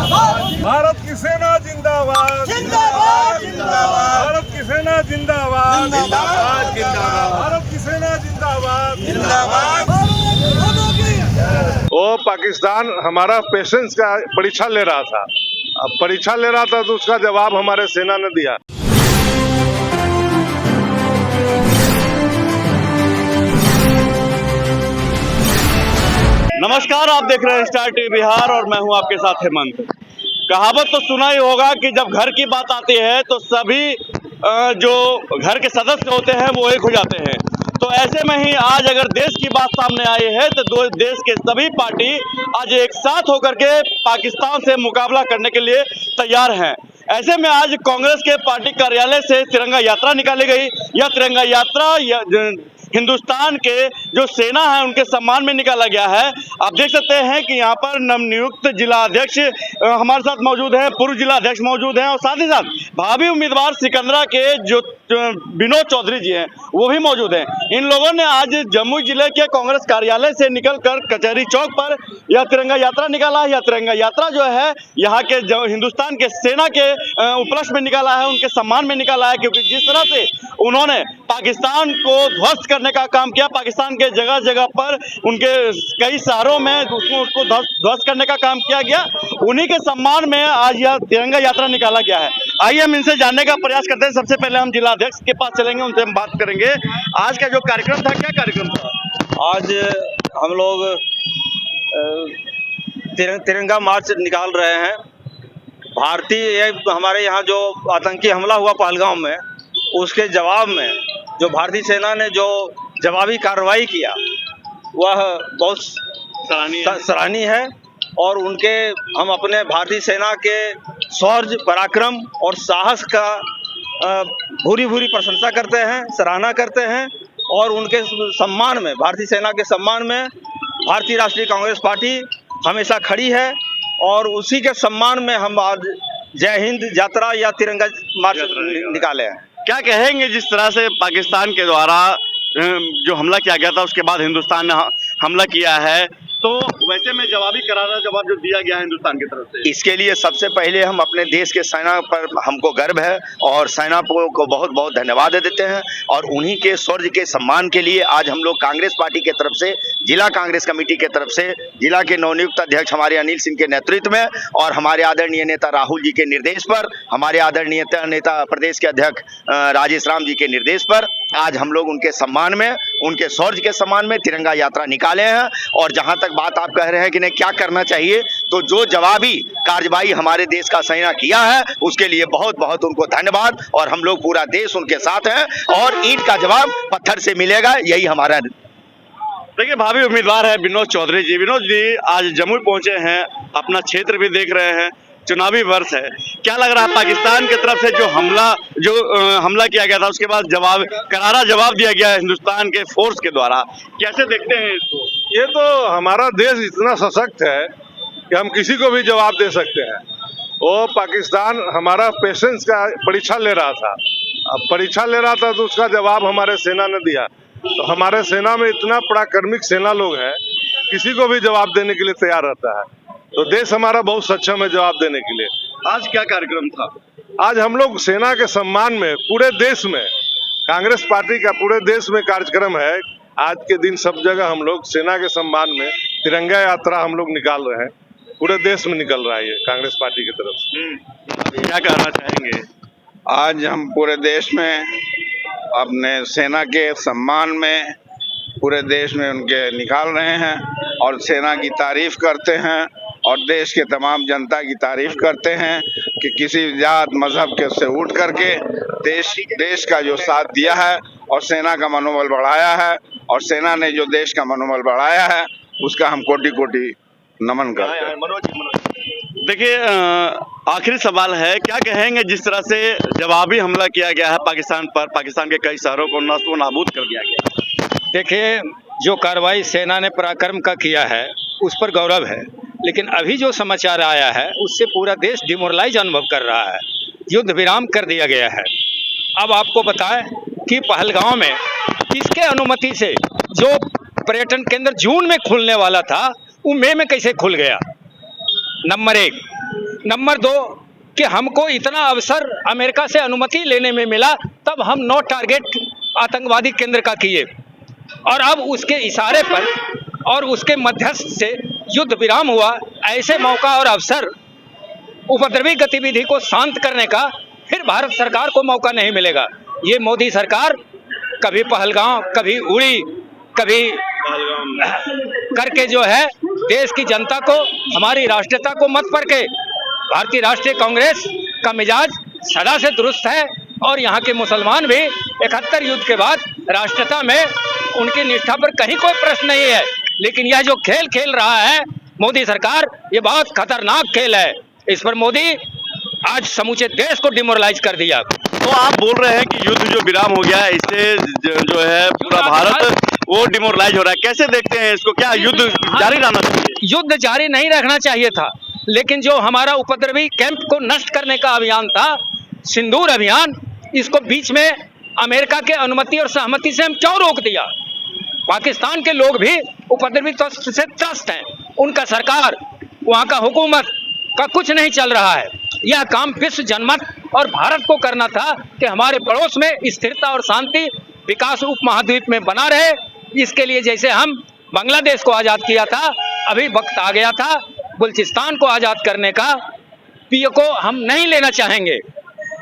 भारत की सेना जिंदाबाद जिंदाबाद जिंदाबाद भारत की सेना जिंदाबाद जिंदाबाद जिंदाबाद भारत की सेना जिंदाबाद जिंदाबाद। वो पाकिस्तान हमारा पेशेंस का परीक्षा ले रहा था। अब परीक्षा ले रहा था तो उसका जवाब हमारे सेना ने दिया। नमस्कार, आप देख रहे हैं स्टार टीवी बिहार और मैं हूं आपके साथ हेमंत। कहावत तो सुना ही होगा कि जब घर की बात आती है तो सभी जो घर के सदस्य होते हैं वो एक हो जाते हैं। तो ऐसे में ही आज अगर देश की बात सामने आई है तो दो देश के सभी पार्टी आज एक साथ होकर के पाकिस्तान से मुकाबला करने के लिए तैयार हैं। ऐसे में आज कांग्रेस के पार्टी कार्यालय से तिरंगा यात्रा निकाली गई। यह तिरंगा यात्रा हिंदुस्तान के जो सेना है उनके सम्मान में निकाला गया है। आप देख सकते हैं कि यहाँ पर नवनियुक्त जिला अध्यक्ष हमारे साथ मौजूद हैं, पूर्व जिला अध्यक्ष मौजूद हैं और साथ ही साथ भावी उम्मीदवार सिकंदरा के जो विनोद चौधरी जी हैं वो भी मौजूद हैं। इन लोगों ने आज जमुई जिले के कांग्रेस कार्यालय से निकलकर कचहरी चौक पर यह तिरंगा यात्रा निकाला है। यह तिरंगा यात्रा जो है यहाँ के हिंदुस्तान के सेना के उपलक्ष्य में निकाला है, उनके सम्मान में निकाला है, क्योंकि जिस तरह से उन्होंने पाकिस्तान को ध्वस्त करने का काम किया, पाकिस्तान के जगह जगह पर उनके कई शहरों में उसको ध्वस्त करने का काम किया गया, उन्हीं के सम्मान में आज यह तिरंगा यात्रा निकाला गया है। आइए हम इनसे जानने का प्रयास करते हैं। सबसे पहले हम जिला अध्यक्ष के पास चलेंगे, उनसे हम बात करेंगे। आज का जो कार्यक्रम था, क्या कार्यक्रम था? आज हम लोग तिरंगा मार्च निकाल रहे हैं। भारतीय हमारे यहाँ जो आतंकी हमला हुआ पहलगाम में, उसके जवाब में जो भारतीय सेना ने जो जवाबी कार्रवाई किया वह बहुत सराहनीय है और उनके हम अपने भारतीय सेना के शौर्य, पराक्रम और साहस का भूरी भूरी प्रशंसा करते हैं, सराहना करते हैं और उनके सम्मान में, भारतीय सेना के सम्मान में भारतीय राष्ट्रीय कांग्रेस पार्टी हमेशा खड़ी है और उसी के सम्मान में हम आज जय हिंद यात्रा या तिरंगा मार्च निकाले हैं। क्या कहेंगे जिस तरह से पाकिस्तान के द्वारा जो हमला किया गया था उसके बाद हिंदुस्तान ने हमला किया है, तो वैसे में जवाबी करारा जवाब जो दिया गया है हिंदुस्तान की तरफ से, इसके लिए सबसे पहले हम अपने देश के सेना पर हमको गर्व है और सेना को बहुत बहुत धन्यवाद देते हैं और उन्हीं के शौर्य के सम्मान के लिए आज हम लोग कांग्रेस पार्टी के तरफ से, जिला कांग्रेस कमेटी के तरफ से, जिला के नवनियुक्त अध्यक्ष हमारे अनिल सिंह के नेतृत्व में और हमारे आदरणीय नेता राहुल जी के निर्देश पर, हमारे आदरणीय नेता प्रदेश के अध्यक्ष राजेश राम जी के निर्देश पर आज हम लोग उनके सम्मान में, उनके शौर्य के सम्मान में तिरंगा यात्रा निकाले हैं। और जहां तक बात आप कह रहे हैं कि नहीं क्या करना चाहिए, तो जो जवाबी कार्रवाई हमारे देश का सेना किया है उसके लिए बहुत बहुत उनको धन्यवाद और हम लोग पूरा देश उनके साथ हैं और ईंट का जवाब पत्थर से मिलेगा, यही हमारा। देखिए, भावी उम्मीदवार है विनोद चौधरी जी। विनोद जी आज जमुई पहुंचे हैं, अपना क्षेत्र भी देख रहे हैं, चुनावी वर्ष है। क्या लग रहा है पाकिस्तान की तरफ से जो हमला किया गया था उसके बाद करारा जवाब दिया गया है हिंदुस्तान के फोर्स के द्वारा, कैसे देखते हैं इसको? ये तो हमारा देश इतना सशक्त है कि हम किसी को भी जवाब दे सकते हैं। वो पाकिस्तान हमारा पेशेंस का परीक्षा ले रहा था। अब परीक्षा ले रहा था तो उसका जवाब हमारे सेना ने दिया। तो हमारे सेना में इतना पराक्रमिक सेना लोग हैं, किसी को भी जवाब देने के लिए तैयार रहता है। तो देश हमारा बहुत सक्षम है जवाब देने के लिए। आज क्या कार्यक्रम था? आज हम लोग सेना के सम्मान में पूरे देश में, कांग्रेस पार्टी का पूरे देश में कार्यक्रम है। आज के दिन सब जगह हम लोग सेना के सम्मान में तिरंगा यात्रा हम लोग निकाल रहे हैं, पूरे देश में निकल रहा है ये कांग्रेस पार्टी की तरफ से। क्या कहना चाहेंगे? आज हम पूरे देश में अपने सेना के सम्मान में पूरे देश में उनके निकाल रहे हैं और सेना की तारीफ करते हैं और देश के तमाम जनता की तारीफ करते हैं कि किसी जात मजहब के से उठ करके देश का जो साथ दिया है और सेना का मनोबल बढ़ाया है और सेना ने जो देश का मनोबल बढ़ाया है उसका हम कोटि कोटि नमन करते हैं। देखिए, आखिरी सवाल है, क्या कहेंगे जिस तरह से जवाबी हमला किया गया है पाकिस्तान पर, पाकिस्तान के कई शहरों को नष्ट नाबूद कर दिया गया? देखिए, जो कार्रवाई सेना ने पराक्रम का किया है उस पर गौरव है, लेकिन अभी जो समाचार आया है उससे पूरा देश डिमोरलाइज अनुभव कर रहा है। युद्ध विराम कर दिया गया है। अब आपको बताएं कि पहलगाम में किसके अनुमति से जो पर्यटन केंद्र जून में खुलने वाला था वो मई में कैसे खुल गया? नंबर 1। नंबर 2 कि हमको इतना अवसर अमेरिका से अनुमति लेने में मिला, तब हम 9 टारगेट आतंकवादी केंद्र का किए, और अब उसके इशारे पर और उसके मध्यस्थ से युद्ध विराम हुआ। ऐसे मौका और अवसर उपद्रवी गतिविधि को शांत करने का फिर भारत सरकार को मौका नहीं मिलेगा। ये मोदी सरकार कभी पहलगांव, कभी उड़ी, कभी करके जो है देश की जनता को, हमारी राष्ट्रीयता को मत परखे। भारतीय राष्ट्रीय कांग्रेस का मिजाज सदा से दुरुस्त है, और यहाँ के मुसलमान भी 71 युद्ध के बाद राष्ट्रीयता में उनकी निष्ठा पर कहीं कोई प्रश्न नहीं है। लेकिन यह जो खेल खेल रहा है मोदी सरकार, ये बहुत खतरनाक खेल है। इस पर मोदी आज समूचे देश को डिमोरलाइज कर दिया। तो आप बोल रहे हैं कि युद्ध जो विराम हो गया है, इससे जो है पूरा भारत वो डिमोरलाइज हो रहा है, कैसे देखते हैं इसको? क्या युद्ध जारी रहना चाहिए? युद्ध जारी नहीं रखना चाहिए था, लेकिन जो हमारा उपद्रवी कैंप को नष्ट करने का अभियान था, सिंदूर अभियान, इसको बीच में अमेरिका के अनुमति और सहमति से हम क्यों रोक दिया? पाकिस्तान के लोग भी उपद्रवी तत्व से त्रस्त हैं, उनका सरकार, वहाँ का हुकूमत का कुछ नहीं चल रहा है। यह काम विश्व जनमत और भारत को करना था कि हमारे पड़ोस में स्थिरता और शांति, विकास उपमहाद्वीप में बना रहे। इसके लिए जैसे हम बांग्लादेश को आज़ाद किया था, अभी वक्त आ गया था बलूचिस्तान को आज़ाद करने का। पीओ को हम नहीं लेना चाहेंगे।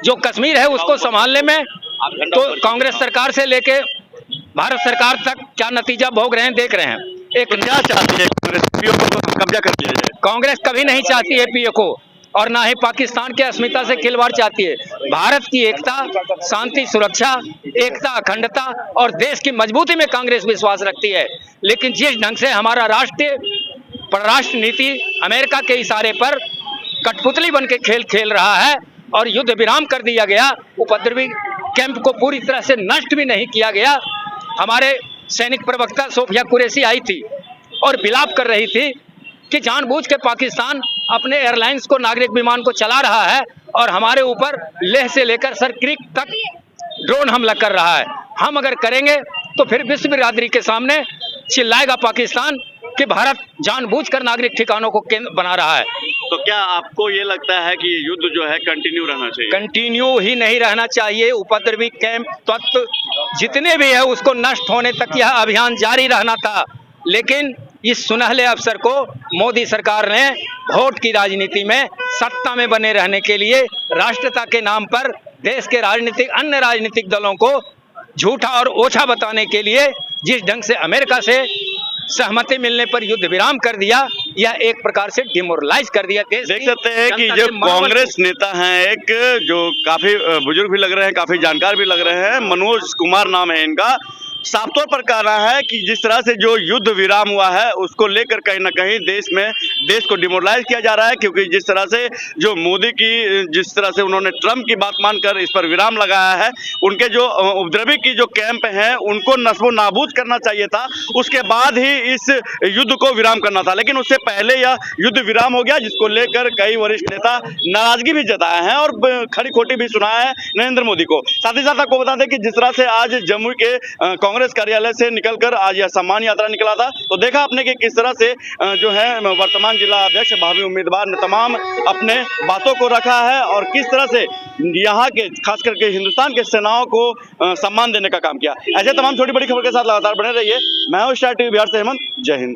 जो कश्मीर है उसको संभालने में तो कांग्रेस सरकार से लेके भारत सरकार तक क्या नतीजा भोग रहे हैं, देख रहे हैं। एक क्या चाहती है कांग्रेस? पीओ को कब्जा कर लिया जाए? कांग्रेस कभी नहीं चाहती है पीओ को, और ना ही पाकिस्तान के अस्मिता से खिलवाड़ चाहती है। भारत की एकता, शांति, सुरक्षा, एकता, अखंडता और देश की मजबूती में कांग्रेस विश्वास रखती है। लेकिन जिस ढंग से हमारा राष्ट्रीय परराष्ट्र नीति अमेरिका के इशारे पर कठपुतली बन के खेल खेल रहा है और युद्ध विराम कर दिया गया, उपद्रवी कैंप को पूरी तरह से नष्ट भी नहीं किया गया। हमारे सैनिक प्रवक्ता सोफिया कुरैशी आई थी और विलाप कर रही थी कि जानबूझ के पाकिस्तान अपने एयरलाइंस को, नागरिक विमान को चला रहा है और हमारे ऊपर लेह से लेकर सरक्रीक तक ड्रोन हमला कर रहा है। हम अगर करेंगे तो फिर विश्व बिरादरी के सामने चिल्लाएगा पाकिस्तान कि भारत जानबूझकर नागरिक ठिकानों को केंद्र बना रहा है। तो क्या आपको ये लगता है कि ये युद्ध जो है कंटिन्यू रहना चाहिए? कंटिन्यू ही नहीं रहना चाहिए। उपद्रवी कैंप तत्व जितने भी है उसको नष्ट होने तक यह अभियान जारी रहना था। लेकिन इस सुनहले अवसर को मोदी सरकार ने वोट की राजनीति में, सत्ता में बने रहने के लिए, राष्ट्रीयता के नाम पर देश के अन्य राजनीतिक दलों को झूठा और ओछा बताने के लिए जिस ढंग से अमेरिका से सहमति मिलने पर युद्ध विराम कर दिया, यह एक प्रकार से डिमोरलाइज कर दिया देश। देख सकते हैं कि जो कांग्रेस नेता हैं, एक जो काफी बुजुर्ग भी लग रहे हैं, काफी जानकार भी लग रहे हैं, मनोज कुमार नाम है इनका, साफ तौर पर कह रहा है कि जिस तरह से जो युद्ध विराम हुआ है उसको लेकर कहीं ना कहीं देश को डिमोरलाइज किया जा रहा है। क्योंकि जिस तरह से जो मोदी की, जिस तरह से उन्होंने ट्रम्प की बात मानकर इस पर विराम लगाया है, उनके जो उपद्रवी की जो कैंप हैं उनको नस्बो नाबूद करना चाहिए था, उसके बाद ही इस युद्ध को विराम करना था। लेकिन उससे पहले यह युद्ध विराम हो गया, जिसको लेकर कई वरिष्ठ नेता नाराजगी भी जताए हैं और खरी खोटी भी सुनाया है नरेंद्र मोदी को। साथ ही साथ आपको बता दें कि जिस तरह से आज जम्मू के कांग्रेस कार्यालय से निकलकर आज यह सम्मान यात्रा निकला था, तो देखा आपने कि किस तरह से जो है वर्तमान जिला अध्यक्ष, भावी उम्मीदवार ने तमाम अपने बातों को रखा है और किस तरह से यहाँ के, खास करके हिंदुस्तान के सेनाओं को सम्मान देने का काम किया। ऐसे तमाम छोटी बड़ी खबर के साथ लगातार बने रहिए। मैं हूं स्टार टीवी बिहार से हेमंत। जय हिंद।